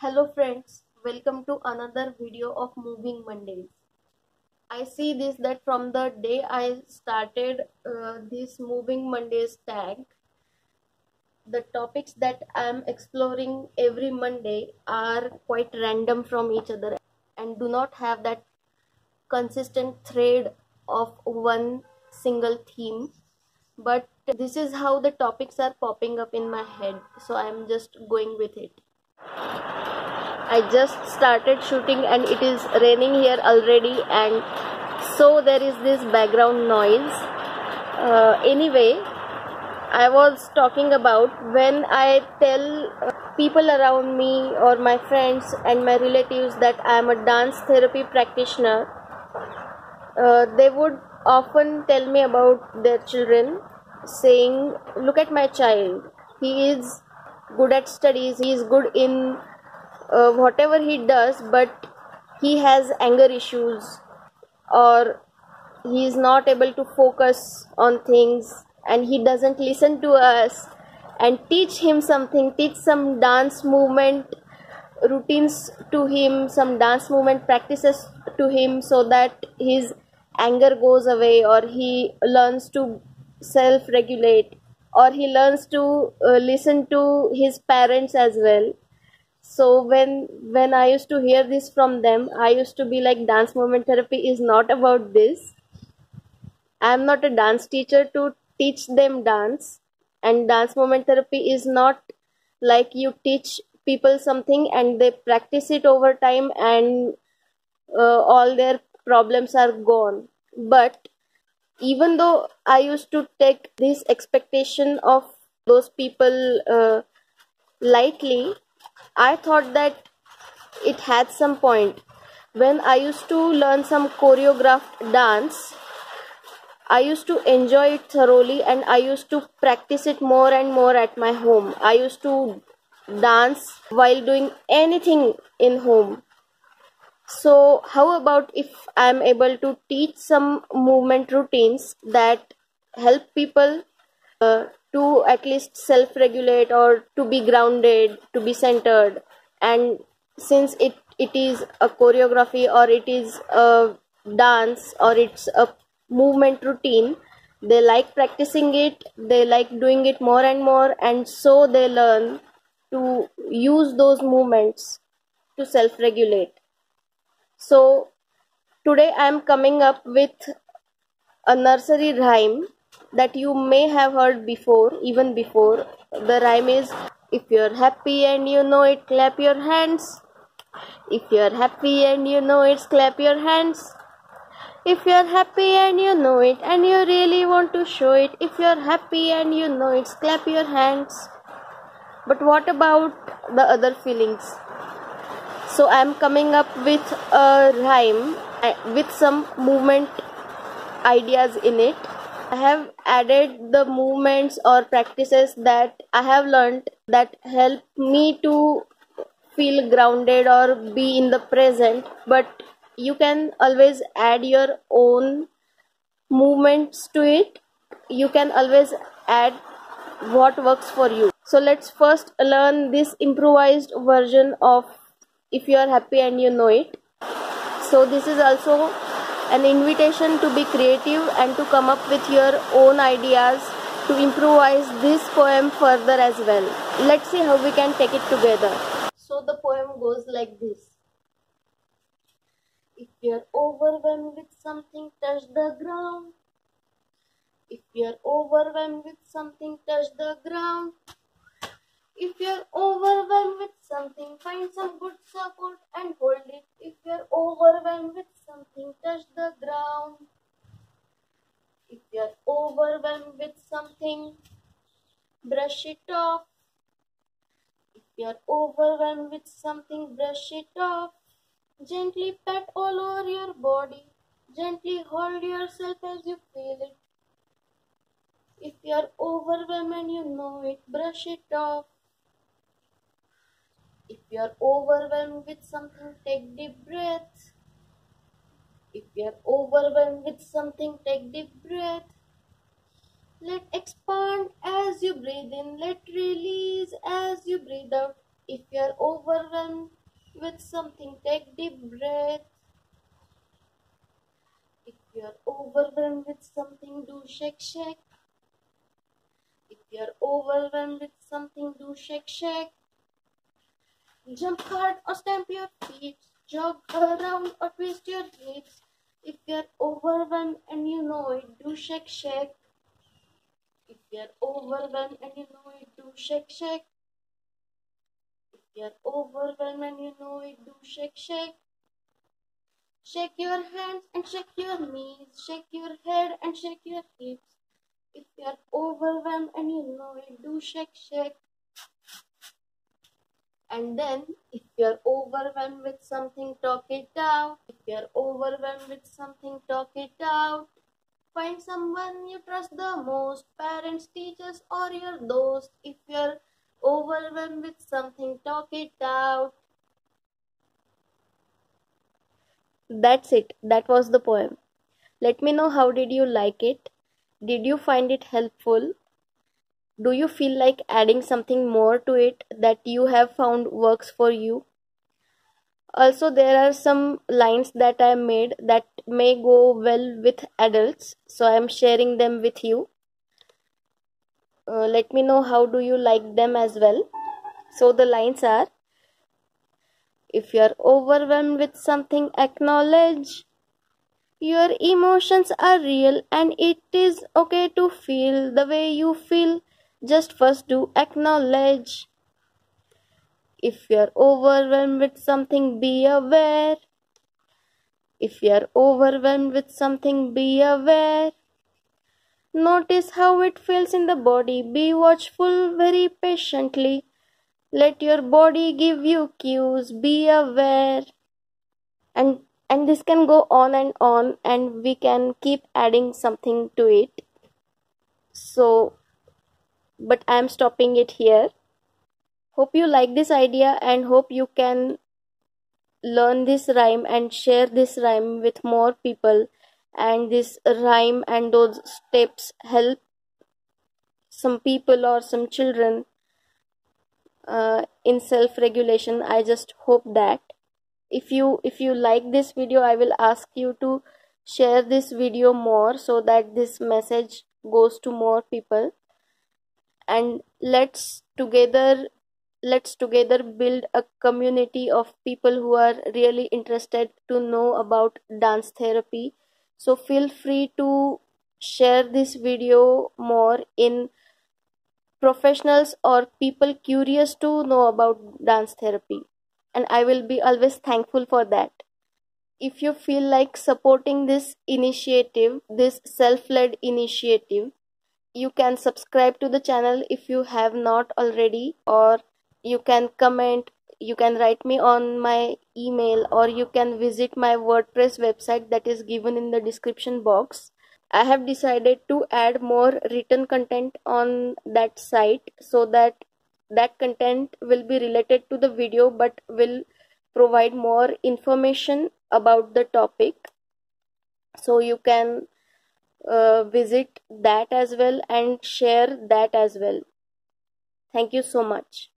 Hello friends, welcome to another video of Moving Mondays. I see this that from the day I started this Moving Mondays tag, the topics that I am exploring every Monday are quite random from each other and do not have that consistent thread of one single theme. But this is how the topics are popping up in my head, so I am just going with it. I just started shooting and it is raining here already, and so there is this background noise. Anyway, I was talking about when I tell people around me or my friends and my relatives that I am a dance therapy practitioner, they would often tell me about their children, saying, "Look at my child, he is good at studies, he is good in whatever he does, but he has anger issues, or he is not able to focus on things, and he doesn't listen to us, and teach him something, teach some dance movement routines to him, some dance movement practices to him, so that his anger goes away, or he learns to self regulate, or he learns to listen to his parents as well." So when I used to hear this from them, I used to be like, dance movement therapy is not about this. I am not a dance teacher to teach them dance, and dance movement therapy is not like you teach people something and they practice it over time and all their problems are gone. But even though I used to take this expectation of those people lightly, I thought that it had some point. When I used to learn some choreographed dance, I used to enjoy it thoroughly and I used to practice it more and more at my home. I used to dance while doing anything in home. So how about if I am able to teach some movement routines that help people to at least self-regulate, or to be grounded, to be centered. And since it is a choreography, or it is a dance, or it's a movement routine, they like practicing it, they like doing it more and more, and so they learn to use those movements to self-regulate. So today I am coming up with a nursery rhyme that you may have heard before, even before. The rhyme is, if you're happy and you know it, clap your hands. If you're happy and you know it, clap your hands. If you're happy and you know it, and you really want to show it, if you're happy and you know it, clap your hands. But what about the other feelings? So I'm coming up with a rhyme with some movement ideas in it. I have added the movements or practices that I have learned that help me to feel grounded or be in the present, but you can always add your own movements to it. You can always add what works for you. So let's first learn this improvised version of If You Are Happy and You Know It. So this is also an invitation to be creative and to come up with your own ideas to improvise this poem further as well. Let's see how we can take it together. So the poem goes like this. If you're overwhelmed with something, touch the ground. If you're overwhelmed with something, touch the ground. If you're overwhelmed with something, find some good support and hold it. If you're overwhelmed with something, touch the ground. If you're overwhelmed with something, brush it off. If you're overwhelmed with something, brush it off. Gently pat all over your body. Gently hold yourself as you feel it. If you're overwhelmed and you know it, brush it off. If you're overwhelmed with something, take deep breaths. If you're overwhelmed with something, take deep breath. Let expand as you breathe in, let release as you breathe out. If you're overwhelmed with something, take deep breath. If you're overwhelmed with something, do shake, shake. If you're overwhelmed with something, do shake, shake. Jump hard or stamp your feet. Jog around or twist your hips. If you're overwhelmed and you know it, do shake, shake. If you're overwhelmed and you know it, do shake, shake. If you're overwhelmed and you know it, do shake, shake. Shake your hands and shake your knees. Shake your head and shake your hips. If you're overwhelmed and you know it, do shake, shake. And then, if you're overwhelmed with something, talk it out. If you're overwhelmed with something, talk it out. Find someone you trust the most, parents, teachers, or your dost. If you're overwhelmed with something, talk it out. That's it. That was the poem. Let me know how did you like it? Did you find it helpful? Do you feel like adding something more to it that you have found works for you? Also, there are some lines that I made that may go well with adults, so I am sharing them with you. Let me know how do you like them as well. So the lines are: if you are overwhelmed with something, acknowledge. Your emotions are real and it is okay to feel the way you feel. Just first do acknowledge. If you are overwhelmed with something, be aware. If you are overwhelmed with something, be aware. Notice how it feels in the body. Be watchful very patiently. Let your body give you cues. Be aware. And this can go on and we can keep adding something to it. So, but I am stopping it here. Hope you like this idea and hope you can learn this rhyme and share this rhyme with more people, and this rhyme and those steps help some people or some children in self-regulation. I just hope that if you like this video, I will ask you to share this video more so that this message goes to more people, and let's together build a community of people who are really interested to know about dance therapy. So feel free to share this video more in professionals or people curious to know about dance therapy, and I will be always thankful for that. If you feel like supporting this initiative, this self-led initiative, you can subscribe to the channel if you have not already, or you can comment, you can write me on my email, or you can visit my WordPress website that is given in the description box. I have decided to add more written content on that site so that that content will be related to the video but will provide more information about the topic. So you can visit that as well and share that as well. Thank you so much.